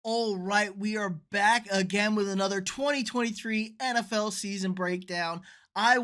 All right, we are back again with another 2023 NFL season breakdown. I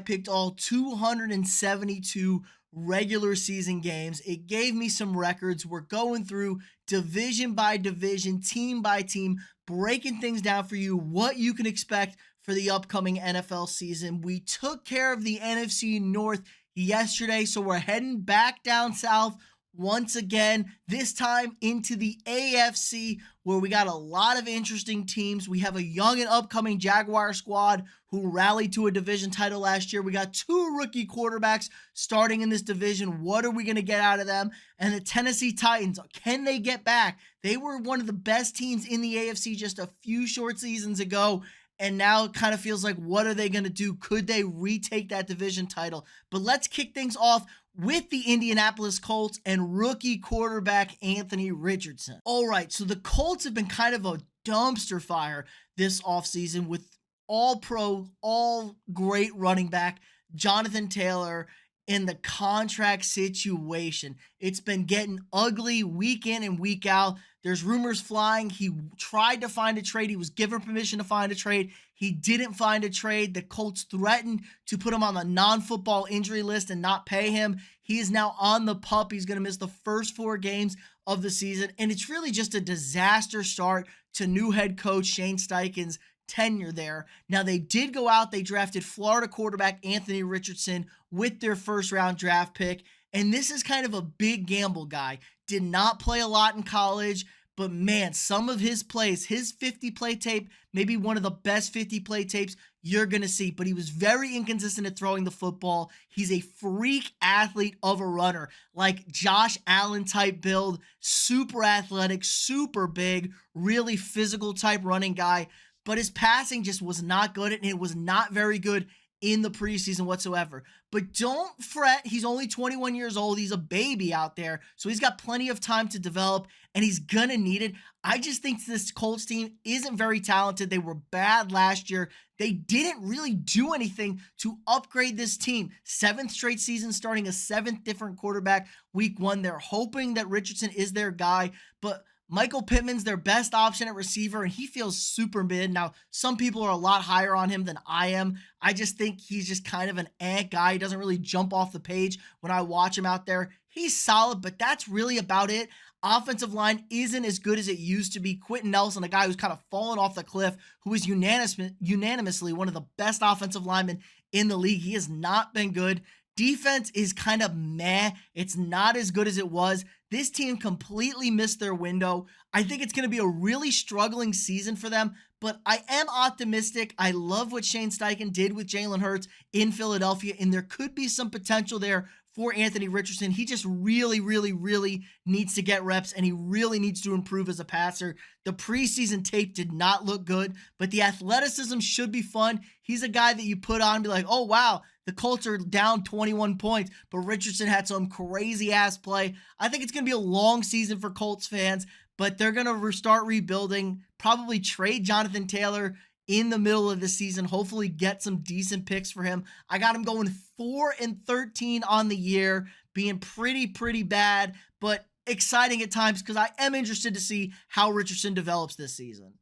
picked all 272 regular season games. It gave me some records. We're going through division by division, team by team, breaking things down for you, what you can expect for the upcoming NFL season. We took care of the NFC North yesterday, so we're heading back down south once again, this time into the AFC, where we got a lot of interesting teams. We have a young and upcoming Jaguar squad who rallied to a division title last year. We got two rookie quarterbacks starting in this division. What are we going to get out of them? And the Tennessee Titans, can they get back? They were one of the best teams in the AFC just a few short seasons ago. And now it kind of feels like, what are they going to do? Could they retake that division title? But let's kick things off with the Indianapolis Colts and rookie quarterback Anthony Richardson. All right, so the Colts have been kind of a dumpster fire this offseason with all pro, all great running back Jonathan Taylor in the contract situation. It's been getting ugly week in and week out. There's rumors flying. He tried to find a trade. He was given permission to find a trade. He didn't find a trade. The Colts threatened to put him on the non-football injury list and not pay him. He is now on the PUP. He's going to miss the first 4 games of the season. And it's really just a disaster start to new head coach Shane Steichen's tenure there. Now, they did go out. They drafted Florida quarterback Anthony Richardson with their first round draft pick. And this is kind of a big gamble guy. Did not play a lot in college, but man, some of his plays, his 50 play tape, maybe one of the best 50 play tapes you're going to see, but he was very inconsistent at throwing the football. He's a freak athlete of a runner, like Josh Allen type build, super athletic, super big, really physical type running guy, but his passing just was not good, and it was not very good in the preseason whatsoever. But don't fret, he's only 21 years old. He's a baby out there, so he's got plenty of time to develop, and he's gonna need it. I just think this Colts team isn't very talented. They were bad last year. They didn't really do anything to upgrade this team. 7th straight season starting a 7th different quarterback week 1. They're hoping that Richardson is their guy, but Michael Pittman's their best option at receiver, and he feels super mid. Now, some people are a lot higher on him than I am. I just think he's just kind of an guy. He doesn't really jump off the page when I watch him out there. He's solid, but that's really about it. Offensive line isn't as good as it used to be. Quentin Nelson, a guy who's kind of fallen off the cliff, who is unanimously one of the best offensive linemen in the league. He has not been good. Defense is kind of meh. It's not as good as it was. This team completely missed their window. I think it's going to be a really struggling season for them, but I am optimistic. I love what Shane Steichen did with Jalen Hurts in Philadelphia, and there could be some potential there for Anthony Richardson. He just really, really, really needs to get reps, and he really needs to improve as a passer. The preseason tape did not look good, but the athleticism should be fun. He's a guy that you put on and be like, oh, wow, the Colts are down 21 points, but Richardson had some crazy-ass play. I think it's going to be a long season for Colts fans, but they're going to start rebuilding, probably trade Jonathan Taylor in the middle of the season, hopefully get some decent picks for him. I got him going 4-13 on the year, being pretty bad, but exciting at times because I am interested to see how Richardson develops this season.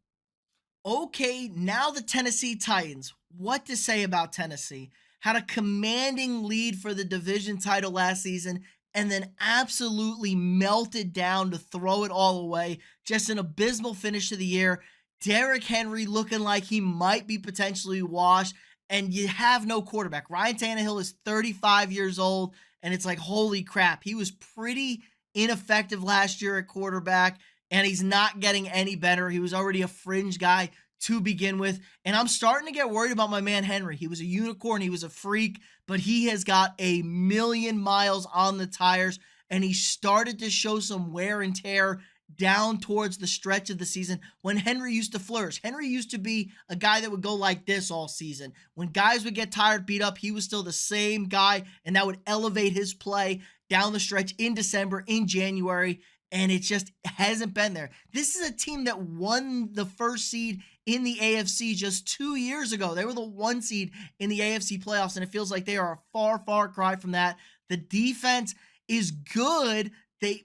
Okay, now the Tennessee Titans. What to say about Tennessee? Had a commanding lead for the division title last season and then absolutely melted down to throw it all away. Just an abysmal finish to the year. Derrick Henry looking like he might be potentially washed, and you have no quarterback. Ryan Tannehill is 35 years old, and it's like, holy crap. He was pretty ineffective last year at quarterback, and he's not getting any better. He was already a fringe guy to begin with, and I'm starting to get worried about my man Henry. He was a unicorn. He was a freak, but he has got a million miles on the tires, and he started to show some wear and tear down towards the stretch of the season when Henry used to flourish. Henry used to be a guy that would go like this all season. When guys would get tired, beat up, he was still the same guy, and that would elevate his play down the stretch in December, in January, and it just hasn't been there. This is a team that won the first seed in the AFC just 2 years ago. They were the 1 seed in the AFC playoffs, and it feels like they are a far cry from that. The defense is good.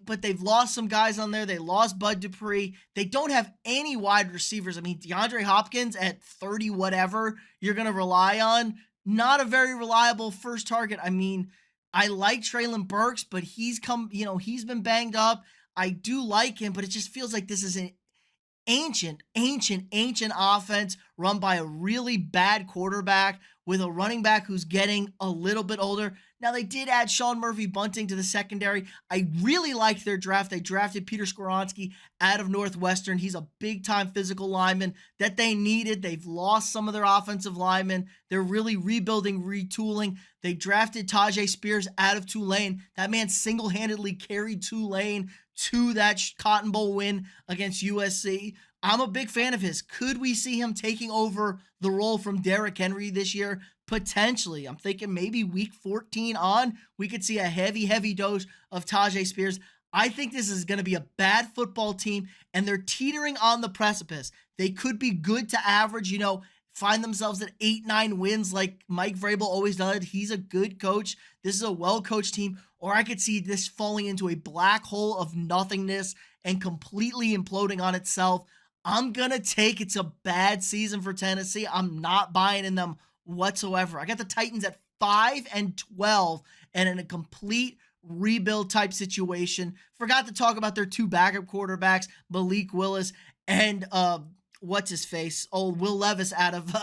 But they've lost some guys on there. They lost Bud Dupree. They don't have any wide receivers. I mean, DeAndre Hopkins at 30 whatever you're going to rely on. Not a very reliable first target. I mean, I like Traylon Burks, but he's been banged up. I do like him, but it just feels like this is an ancient offense run by a really bad quarterback with a running back who's getting a little bit older. Now, they did add Sean Murphy-Bunting to the secondary. I really liked their draft. They drafted Peter Skoronski out of Northwestern. He's a big-time physical lineman that they needed. They've lost some of their offensive linemen. They're really rebuilding, retooling. They drafted Tajay Spears out of Tulane. That man single-handedly carried Tulane to that Cotton Bowl win against USC. I'm a big fan of his. Could we see him taking over the role from Derrick Henry this year? Potentially. I'm thinking maybe week 14 on, we could see a heavy dose of Tajay Spears. I think this is going to be a bad football team, and they're teetering on the precipice. They could be good to average, find themselves at 8-9 wins like Mike Vrabel always does. He's a good coach. This is a well-coached team. Or I could see this falling into a black hole of nothingness and completely imploding on itself. I'm going to take it's a bad season for Tennessee. I'm not buying in them whatsoever. I got the Titans at 5-12 and in a complete rebuild type situation. Forgot to talk about their two backup quarterbacks, Malik Willis and what's his face? Old Will Levis out of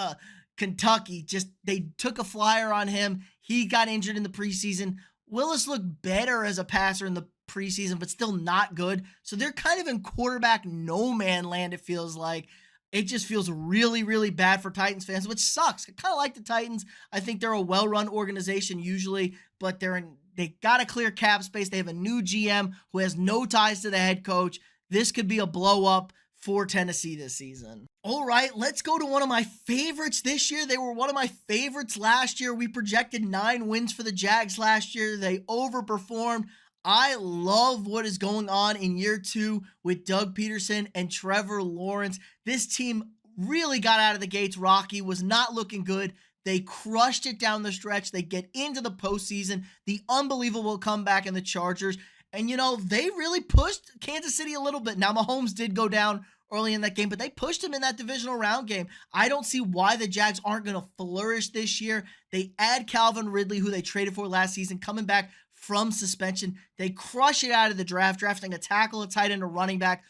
Kentucky. They took a flyer on him. He got injured in the preseason. Willis looked better as a passer in the preseason, but still not good. So they're kind of in quarterback no man land, it feels like. It just feels really bad for Titans fans, which sucks. I kind of like the Titans. I think they're a well-run organization usually, but they got a clear cap space. They have a new GM who has no ties to the head coach. This could be a blow-up for Tennessee this season. All right, let's go to one of my favorites this year. They were one of my favorites last year. We projected 9 wins for the Jags last year. They overperformed. I love what is going on in year 2 with Doug Peterson and Trevor Lawrence. This team really got out of the gates rocky, was not looking good. They crushed it down the stretch. They get into the postseason, the unbelievable comeback in the Chargers. And, they really pushed Kansas City a little bit. Now, Mahomes did go down early in that game, but they pushed him in that divisional round game. I don't see why the Jags aren't going to flourish this year. They add Calvin Ridley, who they traded for last season, coming back from suspension. They crush it out of the draft, drafting a tackle, a tight end, a running back,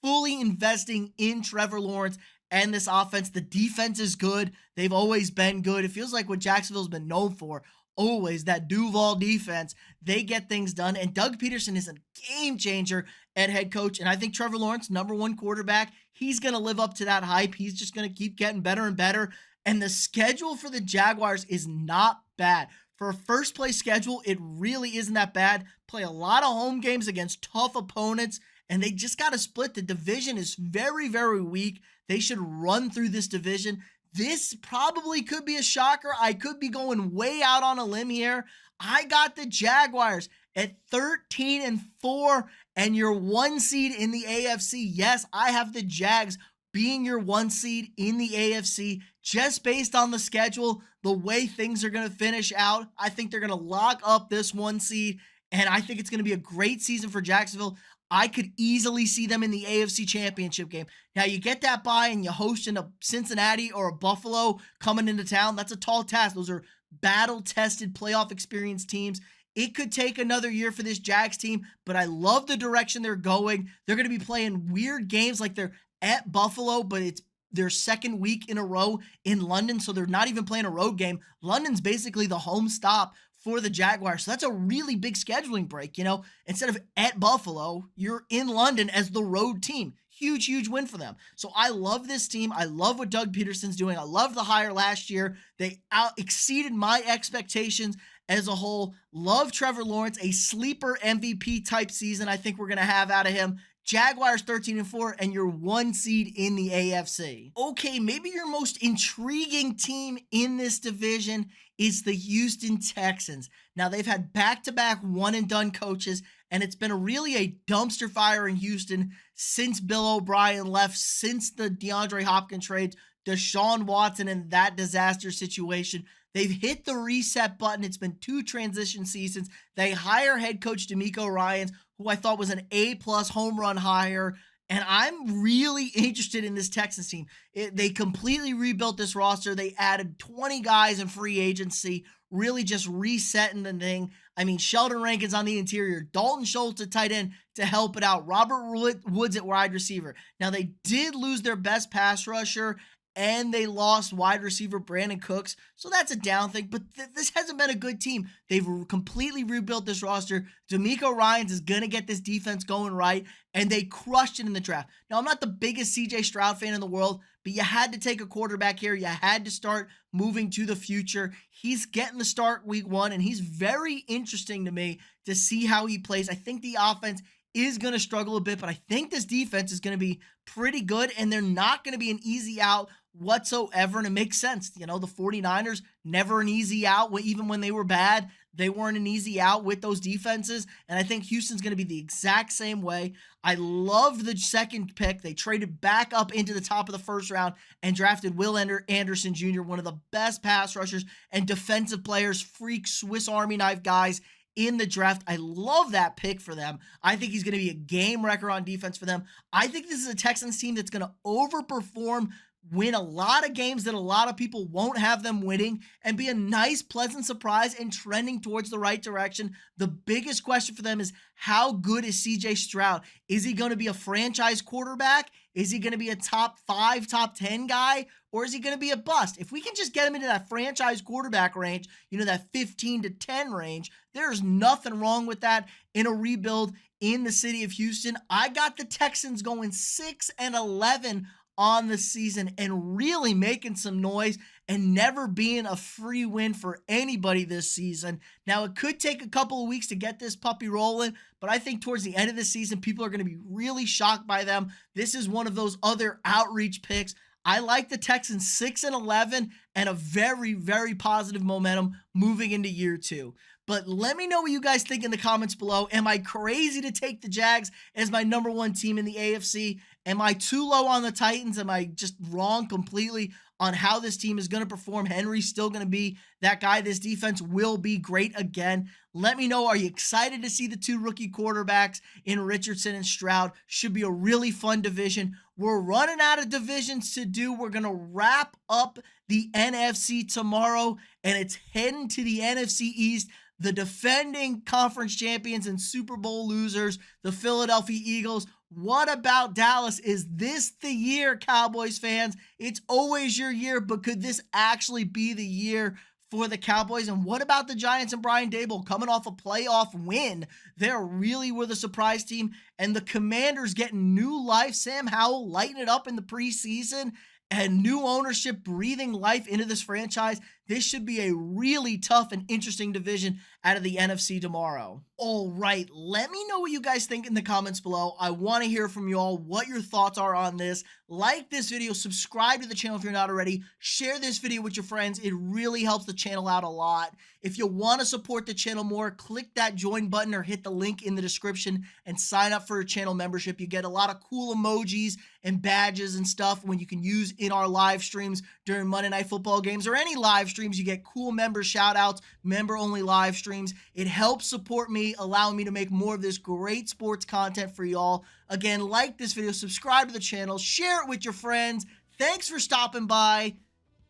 fully investing in Trevor Lawrence and this offense. The defense is good. They've always been good. It feels like what Jacksonville's been known for, always that Duval defense. They get things done, and Doug Peterson is a game changer at head coach, and I think Trevor Lawrence, number 1 quarterback, he's going to live up to that hype. He's just going to keep getting better and better, and the schedule for the Jaguars is not bad. For a first-place schedule, it really isn't that bad. Play a lot of home games against tough opponents, and they just got to split. The division is very weak. They should run through this division. This probably could be a shocker. I could be going way out on a limb here. I got the Jaguars at 13-4 and your 1 seed in the AFC. Yes, I have the Jags being your 1 seed in the AFC just based on the schedule, the way things are going to finish out. I think they're going to lock up this 1 seed, and I think it's going to be a great season for Jacksonville. I could easily see them in the AFC Championship game. Now, you get that bye and you host in a Cincinnati or a Buffalo coming into town. That's a tall task. Those are battle-tested playoff experience teams. It could take another year for this Jags team, but I love the direction they're going. They're going to be playing weird games like they're at Buffalo, but it's their second week in a row in London, so they're not even playing a road game. London's basically the home stop for the Jaguars. So that's a really big scheduling break, Instead of at Buffalo, you're in London as the road team. Huge win for them. So I love this team. I love what Doug Peterson's doing. I love the hire last year. They exceeded my expectations as a whole. Love Trevor Lawrence, a sleeper MVP type season I think we're going to have out of him. Jaguars 13-4 and your 1 seed in the AFC. Okay, maybe your most intriguing team in this division is the Houston Texans. Now, they've had back-to-back one-and-done coaches, and it's been really a dumpster fire in Houston since Bill O'Brien left, since the DeAndre Hopkins trade, Deshaun Watson and that disaster situation. They've hit the reset button. It's been 2 transition seasons. They hire head coach DeMeco Ryans, who I thought was an A-plus home run hire. And I'm really interested in this Texans team. They completely rebuilt this roster. They added 20 guys in free agency, really just resetting the thing. I mean, Sheldon Rankins on the interior, Dalton Schultz at tight end to help it out, Robert Woods at wide receiver. Now, they did lose their best pass rusher, and they lost wide receiver Brandon Cooks, so that's a down thing, but this hasn't been a good team. They've completely rebuilt this roster. DeMeco Ryans is going to get this defense going right, and they crushed it in the draft. Now, I'm not the biggest CJ Stroud fan in the world, but you had to take a quarterback here. You had to start moving to the future. He's getting the start week 1, and he's very interesting to me to see how he plays. I think the offense is going to struggle a bit, but I think this defense is going to be pretty good, and they're not going to be an easy out whatsoever, and it makes sense. You know, the 49ers, never an easy out. Even when they were bad, they weren't an easy out with those defenses, and I think Houston's going to be the exact same way. I loved the second pick. They traded back up into the top of the first round and drafted Will Anderson Jr., one of the best pass rushers and defensive players, freak Swiss Army knife guys in the draft. I love that pick for them. I think he's going to be a game wrecker on defense for them. I think this is a Texans team that's going to overperform, win a lot of games that a lot of people won't have them winning, and be a nice, pleasant surprise and trending towards the right direction. The biggest question for them is, how good is CJ Stroud? Is he going to be a franchise quarterback? Is he going to be a top 5, top 10 guy? Or is he going to be a bust? If we can just get him into that franchise quarterback range, you know, that 15 to 10 range, there's nothing wrong with that in a rebuild in the city of Houston. I got the Texans going 6-11 on the season and really making some noise and never being a free win for anybody this season. Now, it could take a couple of weeks to get this puppy rolling, but I think towards the end of the season, people are going to be really shocked by them. This is one of those other outreach picks. I like the Texans 6-11 and a very, very positive momentum moving into year 2. But let me know what you guys think in the comments below. Am I crazy to take the Jags as my number 1 team in the AFC? Am I too low on the Titans? Am I just wrong completely on how this team is going to perform? Henry's still going to be that guy. This defense will be great again. Let me know, are you excited to see the 2 rookie quarterbacks in Richardson and Stroud? Should be a really fun division. We're running out of divisions to do. We're going to wrap up the NFC tomorrow, and it's heading to the NFC East. The defending conference champions and Super Bowl losers, the Philadelphia Eagles. What about Dallas? Is this the year, Cowboys fans? It's always your year, but could this actually be the year for the Cowboys? And what about the Giants and Brian Daboll coming off a playoff win? They really were the surprise team. And the Commanders getting new life. Sam Howell lighting it up in the preseason, and new ownership breathing life into this franchise. This should be a really tough and interesting division out of the NFC tomorrow. All right, let me know what you guys think in the comments below. I want to hear from you all what your thoughts are on this. Like this video, subscribe to the channel if you're not already, share this video with your friends. It really helps the channel out a lot. If you want to support the channel more, click that join button or hit the link in the description and sign up for a channel membership. You get a lot of cool emojis and badges and stuff when you can use in our live streams during Monday Night Football games or any live streams. You get cool member shout outs, member only live streams. It helps support me, allowing me to make more of this great sports content for y'all. Again, like this video, subscribe to the channel, share it with your friends. Thanks for stopping by,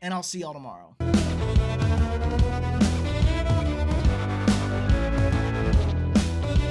and I'll see y'all tomorrow.